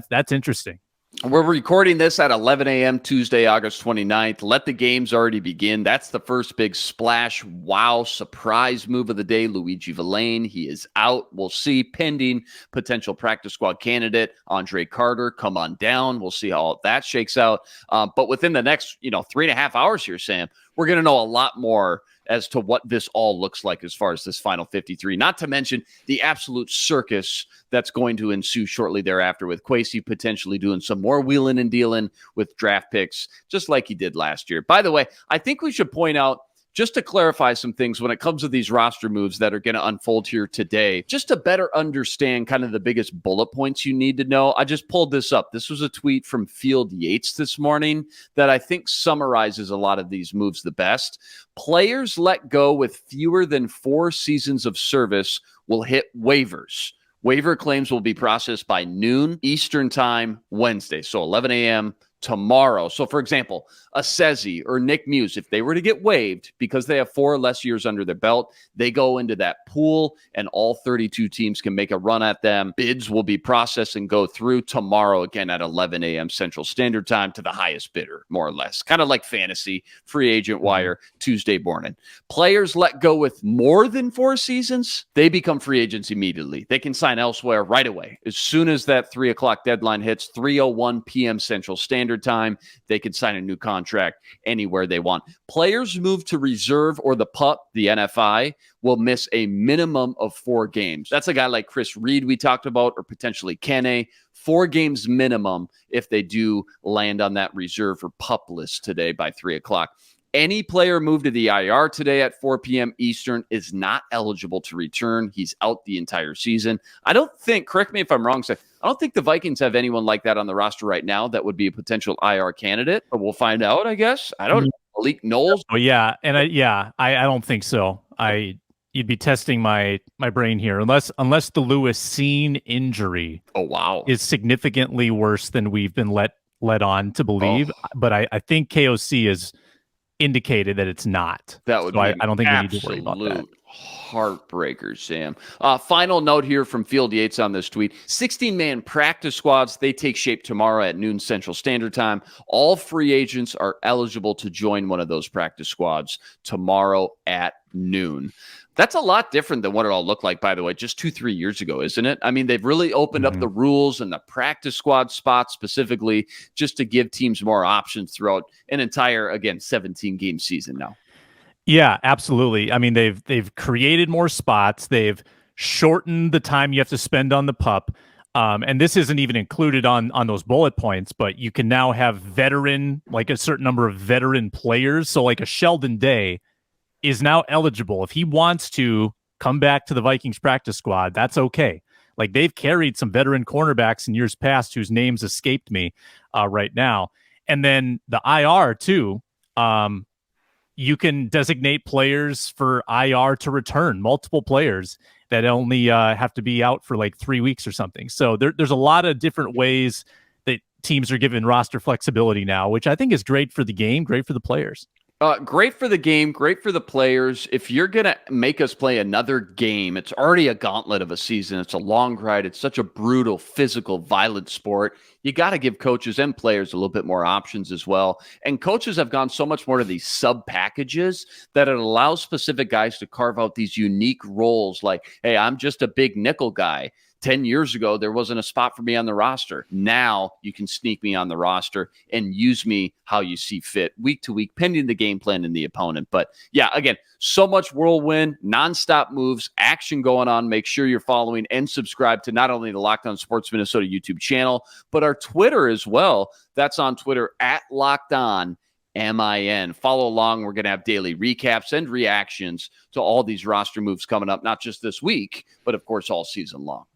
Speaker 3: that's interesting.
Speaker 1: We're recording this at 11 a.m. Tuesday, August 29th. Let the games already begin. That's the first big splash, wow, surprise move of the day. Luigi Villain, he is out. We'll see. Pending potential practice squad candidate, Andre Carter, come on down. We'll see how that shakes out. But within the next, 3.5 hours here, Sam, we're going to know a lot more as to what this all looks like as far as this final 53, not to mention the absolute circus that's going to ensue shortly thereafter with Kwesi potentially doing some more wheeling and dealing with draft picks, just like he did last year. By the way, I think we should point out, just to clarify some things when it comes to these roster moves that are going to unfold here today, just to better understand kind of the biggest bullet points you need to know. I just pulled this up. This was a tweet from Field Yates this morning that I think summarizes a lot of these moves the best. Players let go with fewer than 4 seasons of service will hit waivers. Waiver claims will be processed by noon Eastern time Wednesday, so 11 a.m. tomorrow. So, for example, Esezi or Nick Muse, if they were to get waived because they have 4 or less years under their belt, they go into that pool and all 32 teams can make a run at them. Bids will be processed and go through tomorrow again at 11 a.m. Central Standard Time to the highest bidder, more or less. Kind of like fantasy, free agent wire, Tuesday morning. Players let go with more than 4 seasons, they become free agents immediately. They can sign elsewhere right away. As soon as that 3 o'clock deadline hits, 3:01 p.m. Central Standard Time, they can sign a new contract anywhere they want. Players move to reserve or the PUP, the NFI, will miss a minimum of 4 games. That's a guy like Chris Reed we talked about, or potentially Kene. 4 games minimum if they do land on that reserve or PUP list today by 3 o'clock. Any player moved to the IR today at 4 p.m. Eastern is not eligible to return. He's out the entire season. I don't think, correct me if I'm wrong, I don't think the Vikings have anyone like that on the roster right now that would be a potential IR candidate, but we'll find out, I guess. I don't know. Malik Knowles?
Speaker 3: Oh, yeah. And I don't think so. You'd be testing my brain here unless the Lewis Cine injury is significantly worse than we've been led on to believe. But I think KOC is indicated that it's not.
Speaker 1: That would
Speaker 3: be I don't think we need to worry about that.
Speaker 1: Heartbreaker, Sam. Final note here from Field Yates on this tweet. 16-man practice squads, they take shape tomorrow at noon Central Standard Time. All free agents are eligible to join one of those practice squads tomorrow at noon. That's a lot different than what it all looked like, by the way, just 2-3 years ago, isn't it? I mean, they've really opened up the rules and the practice squad spots specifically just to give teams more options throughout an entire, again, 17-game season now.
Speaker 3: Yeah, absolutely. I mean, they've created more spots. They've shorten the time you have to spend on the pup. And this isn't even included on those bullet points, but you can now have veteran, like a certain number of veteran players. So like a Sheldon Day is now eligible. If he wants to come back to the Vikings practice squad, that's okay. Like they've carried some veteran cornerbacks in years past whose names escaped me right now. And then the IR too, you can designate players for IR to return, multiple players that only have to be out for like 3 weeks or something. So there's a lot of different ways that teams are given roster flexibility now, which I think is great for the game, great for the players.
Speaker 1: Great for the game, great for the players. If you're going to make us play another game, it's already a gauntlet of a season. It's a long ride. It's such a brutal, physical, violent sport. You got to give coaches and players a little bit more options as well. And coaches have gone so much more to these sub packages that it allows specific guys to carve out these unique roles like, hey, I'm just a big nickel guy. 10 years ago, there wasn't a spot for me on the roster. Now you can sneak me on the roster and use me how you see fit week to week, pending the game plan and the opponent. But yeah, again, so much whirlwind, nonstop moves, action going on. Make sure you're following and subscribe to not only the Locked On Sports Minnesota YouTube channel, but our Twitter as well. That's on Twitter at Locked On MIN. Follow along. We're going to have daily recaps and reactions to all these roster moves coming up, not just this week, but of course all season long.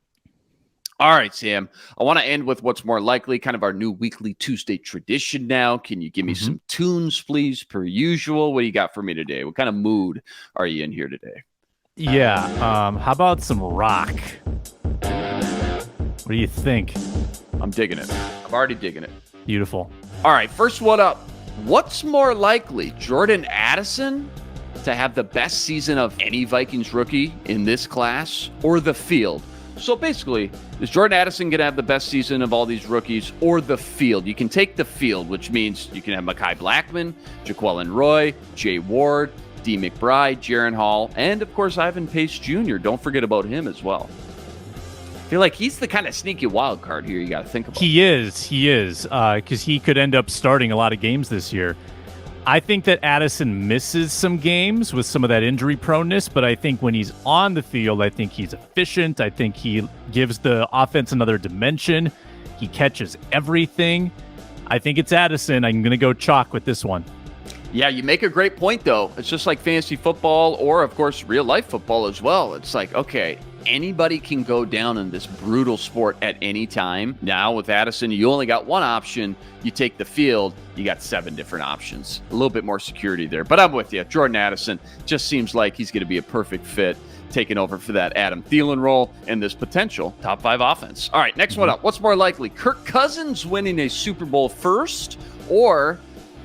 Speaker 1: All right, Sam, I want to end with what's more likely, kind of our new weekly Tuesday tradition now. Can you give me some tunes, please, per usual? What do you got for me today? What kind of mood are you in here today?
Speaker 3: Yeah, how about some rock? What do you think?
Speaker 1: I'm digging it. I'm already digging it.
Speaker 3: Beautiful.
Speaker 1: All right, first one up. What's more likely, Jordan Addison to have the best season of any Vikings rookie in this class, or the field? So basically, is Jordan Addison going to have the best season of all these rookies, or the field? You can take the field, which means you can have Mekhi Blackman, Jaquelin Roy, Jay Ward, D. McBride, Jaron Hall, and of course Ivan Pace Jr. Don't forget about him as well. I feel like he's the kind of sneaky wild card here you got to think about.
Speaker 3: He is, because he could end up starting a lot of games this year. I think that Addison misses some games with some of that injury proneness, but I think when he's on the field, I think he's efficient. I think he gives the offense another dimension. He catches everything. I think it's Addison. I'm going to go chalk with this one.
Speaker 1: Yeah, you make a great point, though. It's just like fantasy football or, of course, real-life football as well. It's like, okay, anybody can go down in this brutal sport at any time. Now, with Addison, you only got one option. You take the field, you got 7 different options. A little bit more security there. But I'm with you. Jordan Addison just seems like he's going to be a perfect fit, taking over for that Adam Thielen role and this potential top 5 offense. All right, next one up. What's more likely, Kirk Cousins winning a Super Bowl first, or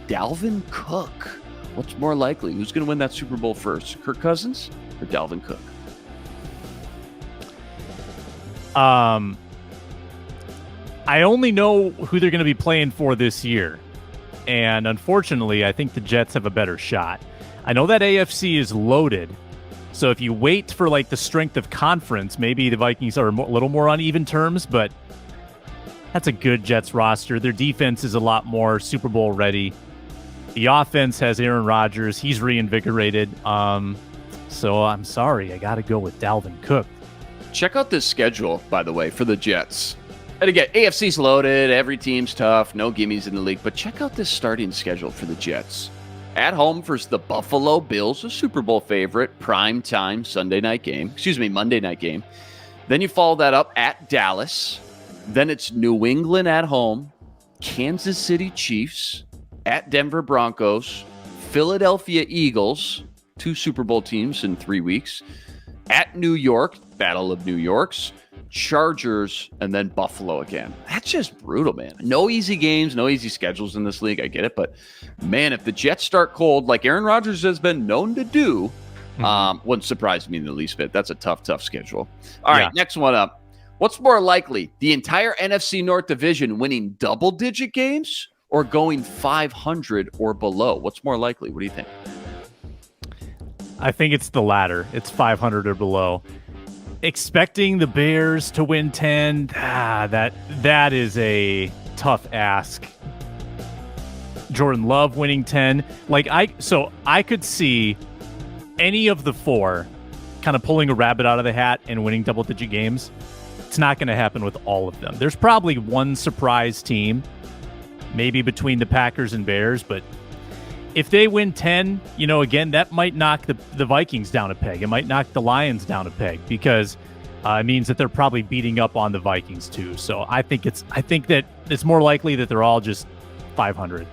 Speaker 1: Dalvin Cook? What's more likely? Who's going to win that Super Bowl first, Kirk Cousins or Dalvin Cook?
Speaker 3: I only know who they're going to be playing for this year. And unfortunately, I think the Jets have a better shot. I know that AFC is loaded. So if you wait for like the strength of conference, maybe the Vikings are a little more on even terms, but that's a good Jets roster. Their defense is a lot more Super Bowl ready. The offense has Aaron Rodgers. He's reinvigorated. So I'm sorry. I got to go with Dalvin Cook.
Speaker 1: Check out this schedule, by the way, for the Jets. And again, AFC's loaded. Every team's tough. No gimmies in the league. But check out this starting schedule for the Jets. At home versus the Buffalo Bills, a Super Bowl favorite, prime time Monday night game. Then you follow that up at Dallas. Then it's New England at home, Kansas City Chiefs, at Denver Broncos, Philadelphia Eagles, 2 Super Bowl teams in 3 weeks, at New York, Battle of New Yorks, Chargers, and then Buffalo again. That's just brutal, man. No easy games, no easy schedules in this league. I get it. But, man, if the Jets start cold, like Aaron Rodgers has been known to do, wouldn't surprise me in the least bit. That's a tough schedule. All right, next one up. What's more likely, the entire NFC North division winning double-digit games or going 500 or below? What's more likely? What do you think?
Speaker 3: I think it's the latter. It's 500 or below. Expecting the Bears to win 10, that is a tough ask. Jordan Love winning 10. I could see any of the 4 kind of pulling a rabbit out of the hat and winning double-digit games. It's not going to happen with all of them. There's probably one surprise team, maybe between the Packers and Bears, but if they win 10, again, that might knock the Vikings down a peg. It might knock the Lions down a peg because it means that they're probably beating up on the Vikings too. So I think that it's more likely that they're all just 500.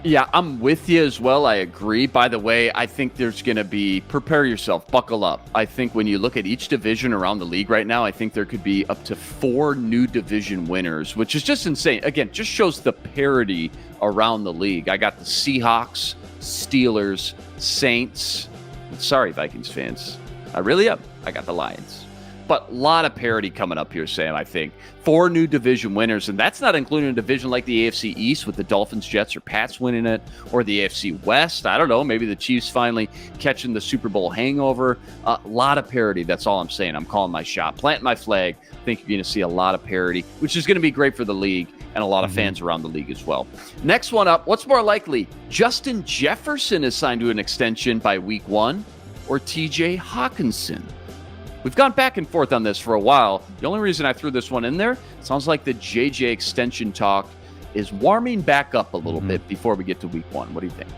Speaker 1: Yeah, I'm with you as well. I agree. By the way, I think there's going to be, prepare yourself, buckle up. I think when you look at each division around the league right now, I think there could be up to 4 new division winners, which is just insane. Again, just shows the parity around the league. I got the Seahawks, Steelers, Saints. Sorry, Vikings fans. I really am. I got the Lions. But a lot of parity coming up here, Sam, I think. 4 new division winners, and that's not including a division like the AFC East with the Dolphins, Jets, or Pats winning it, or the AFC West. I don't know. Maybe the Chiefs finally catching the Super Bowl hangover. A lot of parity. That's all I'm saying. I'm calling my shot. Planting my flag. I think you're going to see a lot of parity, which is going to be great for the league and a lot of fans around the league as well. Next one up, what's more likely? Justin Jefferson is signed to an extension by week 1, or TJ Hawkinson? We've gone back and forth on this for a while. The only reason I threw this one in there, sounds like the JJ extension talk is warming back up a little bit before we get to week 1. What do you think?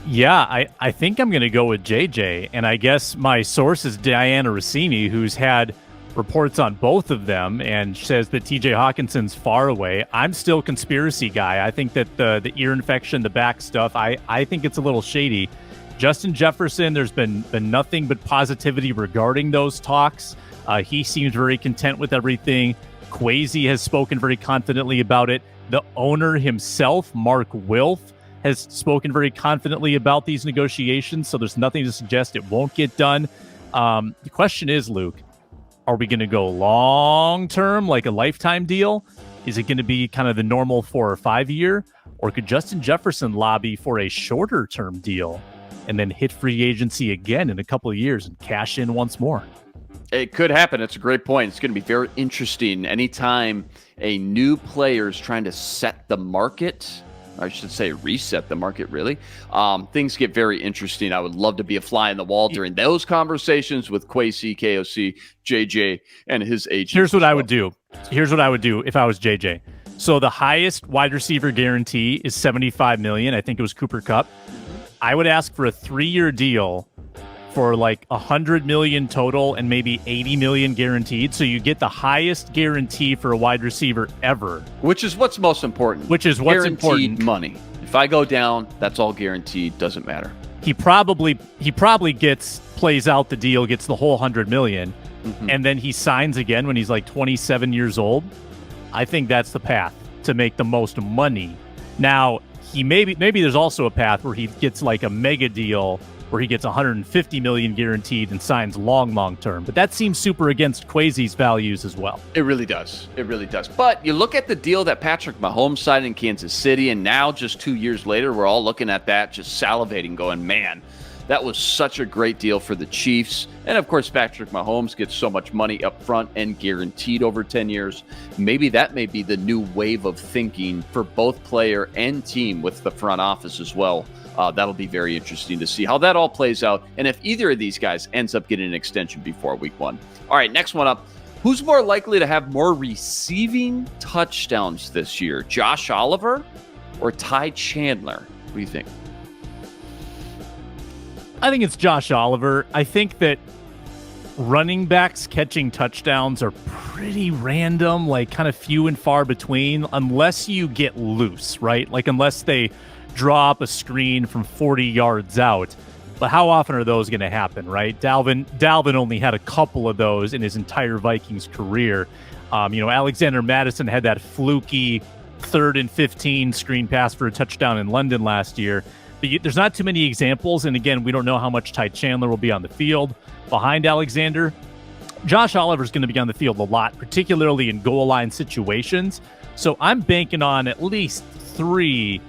Speaker 3: Yeah, I think I'm going to go with JJ, and I guess my source is Diana Rossini, who's had reports on both of them and says that TJ Hawkinson's far away. I'm still conspiracy guy. I think that the ear infection, the back stuff, I think it's a little shady. Justin Jefferson, there's been nothing but positivity regarding those talks. He seems very content with everything. Kwesi has spoken very confidently about it. The owner himself, Mark Wilf, has spoken very confidently about these negotiations, so there's nothing to suggest it won't get done. The question is, Luke, are we going to go long-term, like a lifetime deal? Is it going to be kind of the normal 4 or 5 year? Or could Justin Jefferson lobby for a shorter-term deal and then hit free agency again in a couple of years and cash in once more?
Speaker 1: It could happen. It's a great point. It's going to be very interesting. Anytime a new player is trying to set the market, I should say reset the market, really, things get very interesting. I would love to be a fly in the wall during those conversations with Kwesi, KOC, JJ, and his agent.
Speaker 3: Here's what I would do if I was JJ. So the highest wide receiver guarantee is $75 million. I think it was Cooper Kupp. I would ask for a 3-year deal for like $100 million total and maybe $80 million guaranteed. So you get the highest guarantee for a wide receiver ever.
Speaker 1: Which is what's most important. Guaranteed money. If I go down, that's all guaranteed. Doesn't matter.
Speaker 3: He probably plays out the deal, gets the whole $100 million, and then he signs again when he's like 27 years old. I think that's the path to make the most money. Now, maybe there's also a path where he gets like a mega deal where he gets $150 million guaranteed and signs long term. But that seems super against Kwesi's values as well.
Speaker 1: It really does. But you look at the deal that Patrick Mahomes signed in Kansas City, and now just 2 years later, we're all looking at that, just salivating, going, man, that was such a great deal for the Chiefs. And of course, Patrick Mahomes gets so much money up front and guaranteed over 10 years. Maybe that may be the new wave of thinking for both player and team with the front office as well. That'll be very interesting to see how that all plays out. And if either of these guys ends up getting an extension before week 1. All right, next one up. Who's more likely to have more receiving touchdowns this year? Josh Oliver or Ty Chandler? What do you think?
Speaker 3: I think it's Josh Oliver. I think that running backs catching touchdowns are pretty random, like kind of few and far between, unless you get loose, right? Like unless they draw up a screen from 40 yards out. But how often are those going to happen, right? Dalvin only had a couple of those in his entire Vikings career. Alexander Mattison had that fluky 3rd and 15 screen pass for a touchdown in London last year. But there's not too many examples, and again, we don't know how much Ty Chandler will be on the field behind Alexander. Josh Oliver's going to be on the field a lot, particularly in goal line situations. So I'm banking on at least 3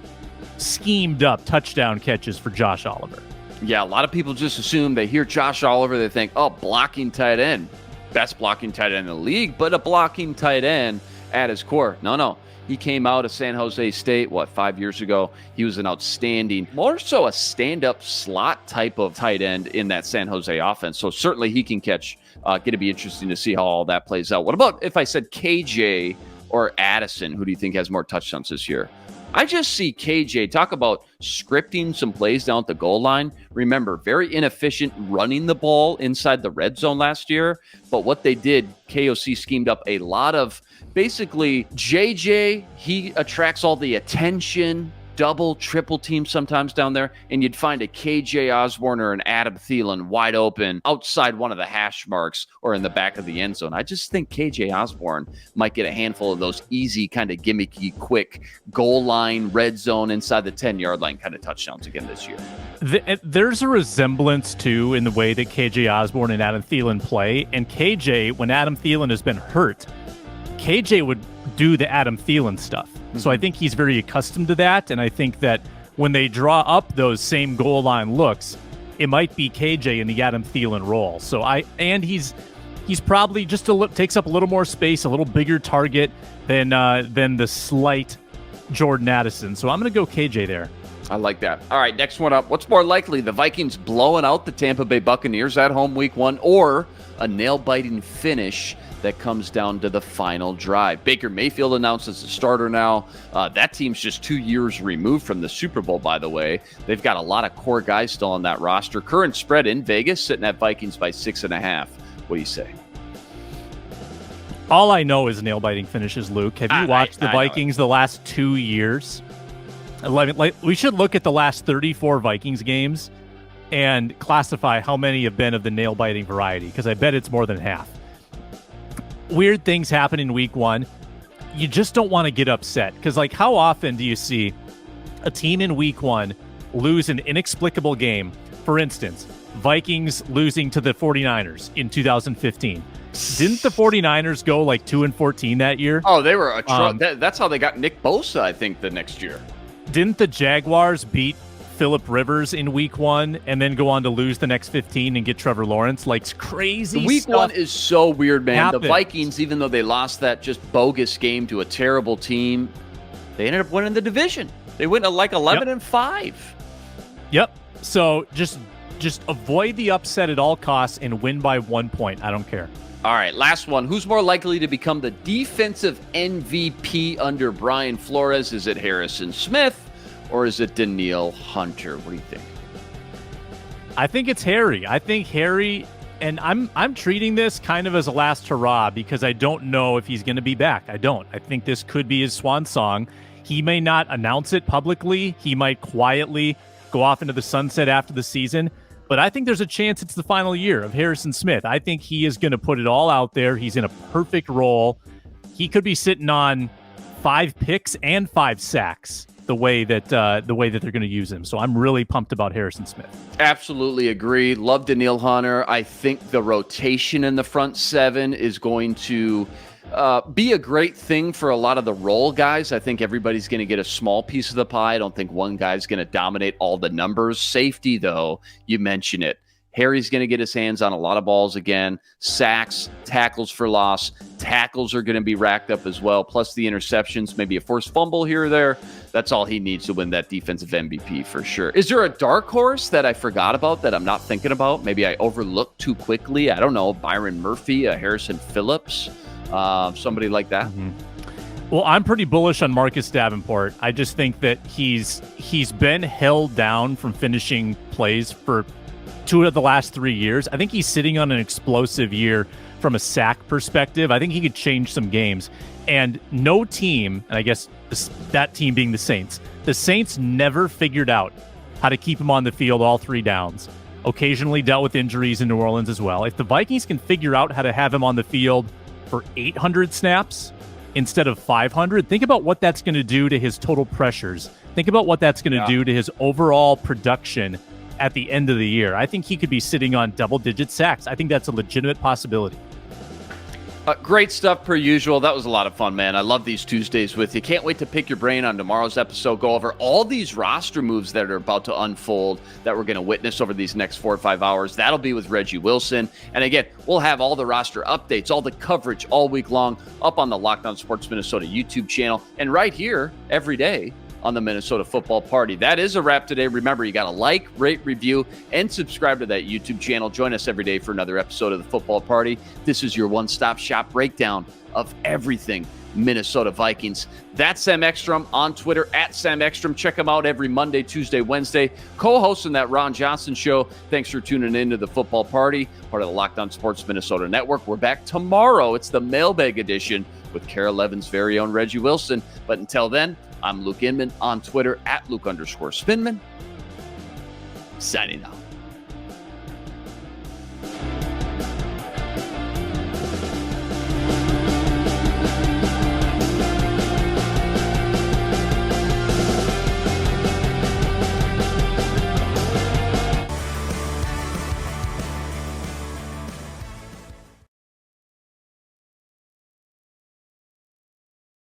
Speaker 3: schemed up touchdown catches for Josh Oliver.
Speaker 1: Yeah, a lot of people just assume they hear Josh Oliver, they think, oh, blocking tight end. Best blocking tight end in the league, but a blocking tight end at his core. No. He came out of San Jose State, 5 years ago? He was an outstanding, more so a stand-up slot type of tight end in that San Jose offense. So certainly he can catch. Going to be interesting to see how all that plays out. What about if I said KJ or Addison? Who do you think has more touchdowns this year? I just see KJ talk about scripting some plays down at the goal line. Remember, very inefficient running the ball inside the red zone last year. But what they did, KOC schemed up a lot of basically JJ. He attracts all the attention, double, triple team sometimes down there. And you'd find a KJ Osborne or an Adam Thielen wide open outside one of the hash marks or in the back of the end zone. I just think KJ Osborne might get a handful of those easy, kind of gimmicky, quick goal line, red zone, inside the 10-yard line kind of touchdowns again this year.
Speaker 3: There's a resemblance, too, in the way that KJ Osborne and Adam Thielen play. And KJ, when Adam Thielen has been hurt, KJ would do the Adam Thielen stuff. So I think he's very accustomed to that, and I think that when they draw up those same goal line looks, it might be KJ in the Adam Thielen role. So he's probably takes up a little more space, a little bigger target than the slight Jordan Addison. So I'm going to go KJ there.
Speaker 1: I like that. All right, next one up. What's more likely, the Vikings blowing out the Tampa Bay Buccaneers at home week 1, or a nail-biting finish that comes down to the final drive? Baker Mayfield announced as a starter now. That team's just 2 years removed from the Super Bowl, by the way. They've got a lot of core guys still on that roster. Current spread in Vegas sitting at Vikings by 6.5. What do you say?
Speaker 3: All I know is nail-biting finishes, Luke. Have you watched the Vikings the last 2 years? We should look at the last 34 Vikings games and classify how many have been of the nail-biting variety, because I bet it's more than half. Weird things happen in week 1. You just don't want to get upset, because how often do you see a team in week 1 lose an inexplicable game? For instance, Vikings losing to the 49ers in 2015. Didn't the 49ers go 2-14 that year?
Speaker 1: Oh, they were that's how they got Nick Bosa, I think, the next year.
Speaker 3: Didn't the Jaguars beat Phillip Rivers in week 1 and then go on to lose the next 15 and get Trevor Lawrence? Crazy
Speaker 1: week
Speaker 3: stuff.
Speaker 1: 1 is so weird, man.
Speaker 3: Happened.
Speaker 1: The Vikings, even though they lost that just bogus game to a terrible team, they ended up winning the division. They went 11-5.
Speaker 3: Yep. So just avoid the upset at all costs and win by 1 point. I don't care.
Speaker 1: All right, last one. Who's more likely to become the defensive MVP under Brian Flores? Is it Harrison Smith or is it Danielle Hunter? What do you think?
Speaker 3: I think it's Harry. And I'm treating this kind of as a last hurrah, because I don't know if he's going to be back. I think this could be his swan song. He may not announce it publicly. He might quietly go off into the sunset after the season. But I think there's a chance it's the final year of Harrison Smith. I think he is going to put it all out there. He's in a perfect role. He could be sitting on 5 picks and 5 sacks the way that they're going to use him. So I'm really pumped about Harrison Smith.
Speaker 1: Absolutely agree. Love Danielle Hunter. I think the rotation in the front 7 is going to be a great thing for a lot of the role guys. I think everybody's going to get a small piece of the pie. I don't think one guy's going to dominate all the numbers. Safety, though, you mention it. Harry's going to get his hands on a lot of balls again. Sacks, tackles for loss. Tackles are going to be racked up as well, plus the interceptions, maybe a forced fumble here or there. That's all he needs to win that defensive MVP for sure. Is there a dark horse that I forgot about that I'm not thinking about? Maybe I overlooked too quickly. I don't know. Byron Murphy, Harrison Phillips. Somebody like that.
Speaker 3: Mm-hmm. Well, I'm pretty bullish on Marcus Davenport. I just think that he's been held down from finishing plays for 2 of the last 3 years. I think he's sitting on an explosive year from a sack perspective. I think he could change some games. And no team, and I guess that team being the Saints never figured out how to keep him on the field all 3 downs. Occasionally dealt with injuries in New Orleans as well. If the Vikings can figure out how to have him on the field for 800 snaps instead of 500, think about what that's going to do to his total pressures. Think about what that's going to do to his overall production at the end of the year. I think he could be sitting on double-digit sacks. I think that's a legitimate possibility.
Speaker 1: Great stuff per usual. That was a lot of fun, man. I love these Tuesdays with you. Can't wait to pick your brain on tomorrow's episode. Go over all these roster moves that are about to unfold that we're going to witness over these next 4 or 5 hours. That'll be with Reggie Wilson. And again, we'll have all the roster updates, all the coverage all week long up on the Locked On Sports Minnesota YouTube channel and right here every day on the Minnesota Football Party. That is a wrap today. Remember, you got to like, rate, review, and subscribe to that YouTube channel. Join us every day for another episode of the Football Party. This is your one-stop shop breakdown of everything Minnesota Vikings. That's Sam Ekstrom on Twitter, at Sam Ekstrom. Check him out every Monday, Tuesday, Wednesday. Co-hosting that Ron Johnson show. Thanks for tuning in to the Football Party, part of the Locked On Sports Minnesota Network. We're back tomorrow. It's the mailbag edition with Carol Evans' very own Reggie Wilson. But until then, I'm Luke Inman on Twitter, at Luke_Spinman. Signing out.